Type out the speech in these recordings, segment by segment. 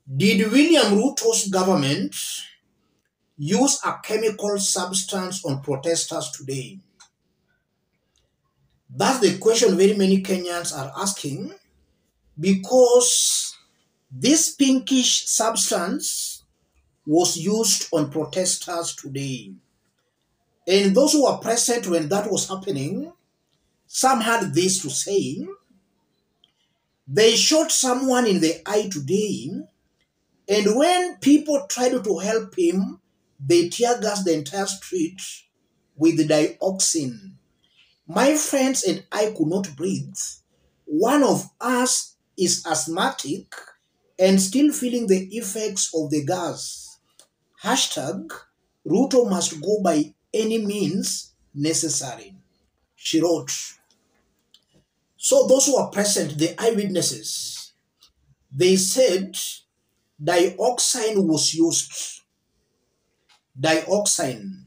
Did William Ruto's government use a chemical substance on protesters today? That's the question very many Kenyans are asking, because this pinkish substance was used on protesters today. And those who were present when that was happening, some had this to say: they shot someone in the eye today, and when people tried to help him, they tear gassed the entire street with dioxin. My friends and I could not breathe. One of us is asthmatic and still feeling the effects of the gas. Hashtag Ruto must go by any means necessary, she wrote. So those who are present, the eyewitnesses, they said dioxin was used. Dioxin.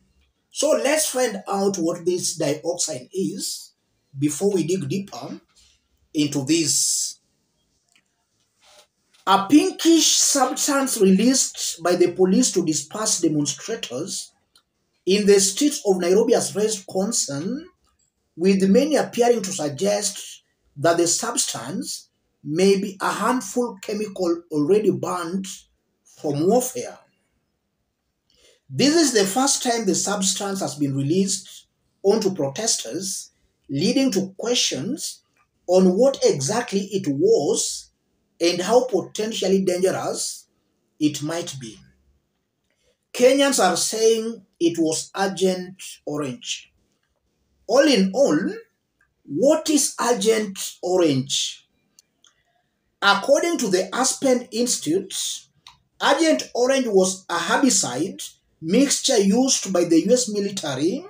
So let's find out what this dioxin is before we dig deeper into this. A pinkish substance released by the police to disperse demonstrators in the streets of Nairobi has raised concern, with many appearing to suggest that the substance may be a harmful chemical already banned from warfare. This is the first time the substance has been released onto protesters, leading to questions on what exactly it was and how potentially dangerous it might be. Kenyans are saying it was Agent Orange. All in all, what is Agent Orange? According to the Aspen Institute, Agent Orange was a herbicide mixture used by the US military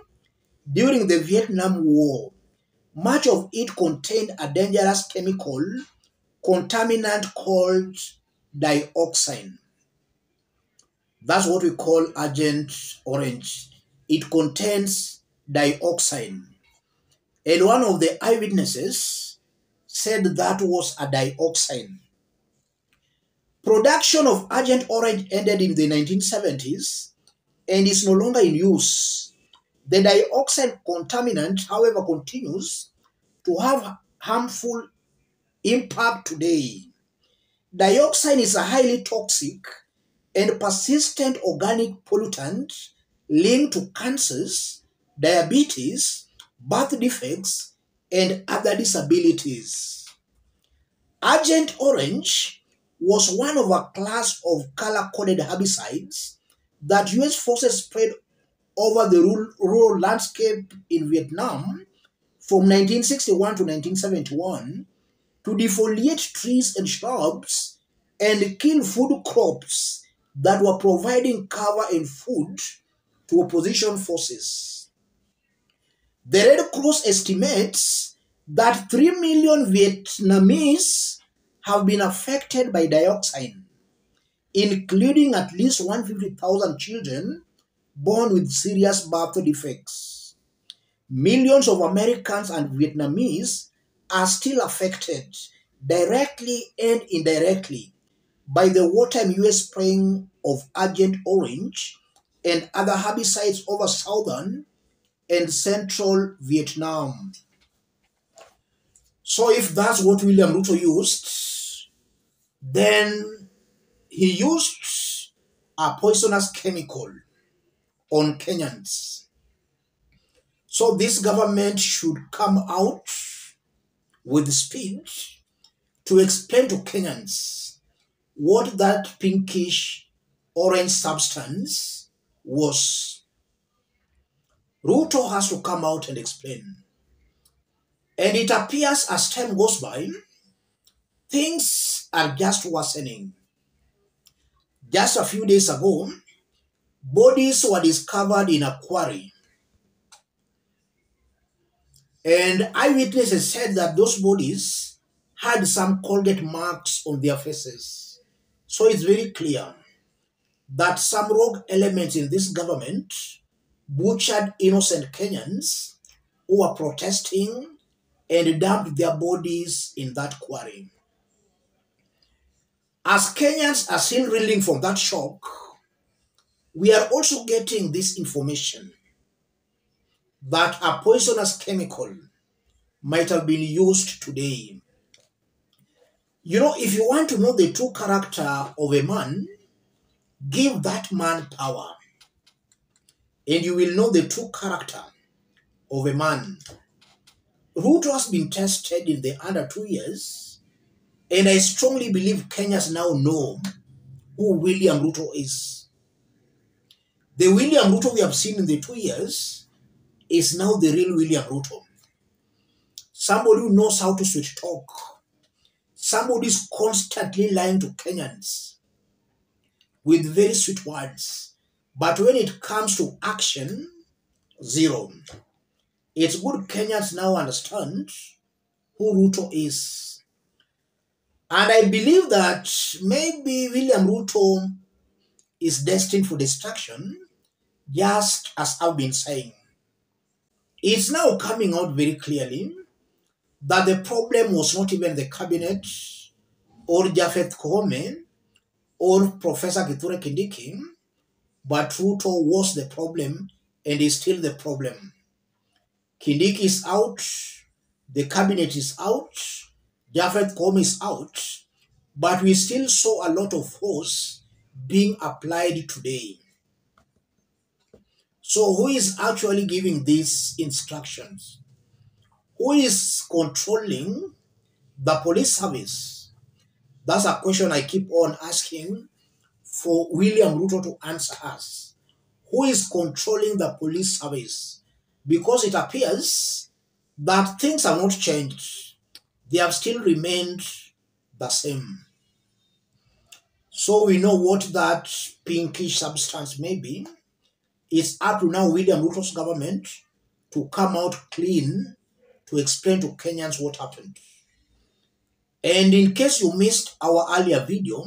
during the Vietnam War. Much of it contained a dangerous chemical contaminant called dioxin. That's what we call Agent Orange. It contains dioxin. And one of the eyewitnesses said that was a dioxin. Production of Agent Orange ended in the 1970s and is no longer in use. The dioxin contaminant, however, continues to have harmful impact today. Dioxin is a highly toxic and persistent organic pollutant linked to cancers, diabetes, birth defects, and other disabilities. Agent Orange was one of a class of color-coded herbicides that US forces spread over the rural landscape in Vietnam from 1961 to 1971 to defoliate trees and shrubs and kill food crops that were providing cover and food to opposition forces. The Red Cross estimates that 3 million Vietnamese have been affected by dioxin, including at least 150,000 children born with serious birth defects. Millions of Americans and Vietnamese are still affected, directly and indirectly, by the wartime US spraying of Agent Orange and other herbicides over southern and central Vietnam. So if that's what William Ruto used, then he used a poisonous chemical on Kenyans. So this government should come out with speed to explain to Kenyans what that pinkish orange substance was. Ruto has to come out and explain. And it appears as time goes by, things are just worsening. Just a few days ago, bodies were discovered in a quarry. And eyewitnesses said that those bodies had some Colgate marks on their faces. So it's very clear that some rogue elements in this government butchered innocent Kenyans who were protesting and dumped their bodies in that quarry. As Kenyans are still reeling from that shock, we are also getting this information that a poisonous chemical might have been used today. You know, if you want to know the true character of a man, give that man power, and you will know the true character of a man. Ruto has been tested in the under 2 years, and I strongly believe Kenyans now know who William Ruto is. The William Ruto we have seen in the 2 years is now the real William Ruto. Somebody who knows how to sweet talk. Somebody is constantly lying to Kenyans with very sweet words. But when it comes to action, zero. It's good Kenyans now understand who Ruto is. And I believe that maybe William Ruto is destined for destruction, just as I've been saying. It's now coming out very clearly that the problem was not even the cabinet or Japheth Koome or Professor Kithure Kindiki, but Ruto was the problem and is still the problem. Kindiki is out, the cabinet is out, Japheth Koome is out, but we still saw a lot of force being applied today. So who is actually giving these instructions? Who is controlling the police service? That's a question I keep on asking for William Ruto to answer us. Who is controlling the police service? Because it appears that things have not changed. They have still remained the same. So we know what that pinkish substance may be. It's up to now William Ruto's government to come out clean to explain to Kenyans what happened. And in case you missed our earlier video,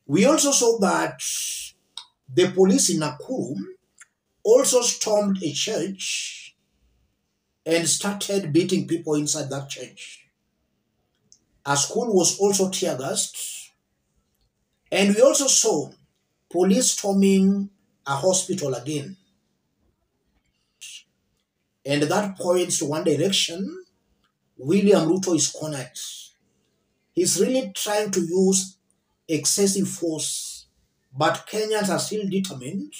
we also saw that the police in Nakuru also stormed a church and started beating people inside that church. A school was also tear gassed, and we also saw police storming a hospital again. And that points to one direction: William Ruto is cornered. He's really trying to use excessive force, but Kenyans are still determined,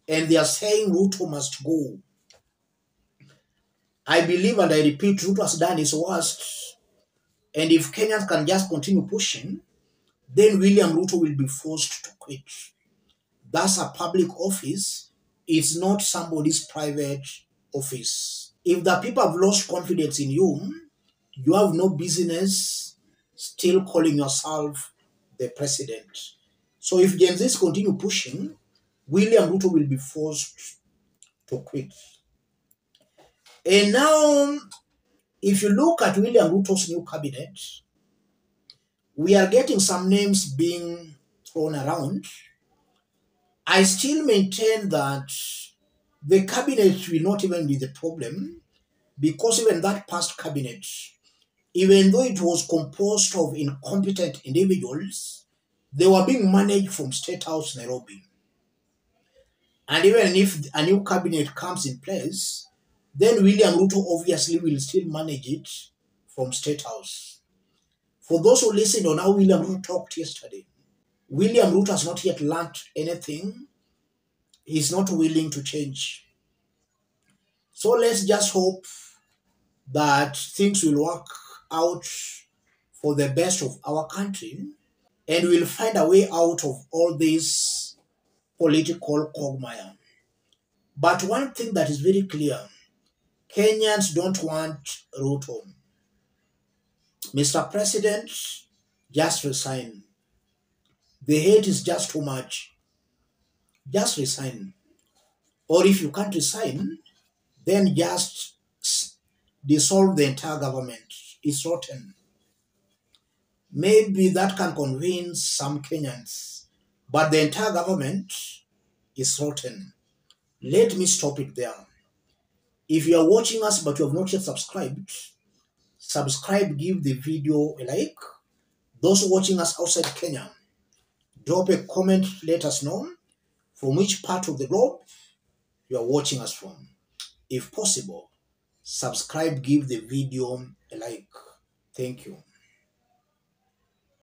and they are saying Ruto must go. I believe and I repeat, Ruto has done his worst, and if Kenyans can just continue pushing, then William Ruto will be forced to quit. That's a public office. It's not somebody's private office. If the people have lost confidence in you, you have no business still calling yourself the president. So if Gen Zs continue pushing, William Ruto will be forced to quit. And now, if you look at William Ruto's new cabinet, we are getting some names being thrown around. I still maintain that the cabinet will not even be the problem, because even that past cabinet, even though it was composed of incompetent individuals, they were being managed from State House, Nairobi. And even if a new cabinet comes in place, then William Ruto obviously will still manage it from State House. For those who listened on how William Ruto talked yesterday, William Ruto has not yet learned anything. He's not willing to change. So let's just hope that things will work out for the best of our country, and we'll find a way out of all this political quagmire. But one thing that is very clear, Kenyans don't want Ruto. Mr. President, just resign. The hate is just too much. Just resign. Or if you can't resign, then just dissolve the entire government. It's rotten. Maybe that can convince some Kenyans, but the entire government is rotten. Let me stop it there. If you are watching us but you have not yet subscribed, subscribe, give the video a like, Those watching us outside Kenya, drop a comment, let us know from which part of the globe you are watching us from. If possible, subscribe, give the video a like. Thank you.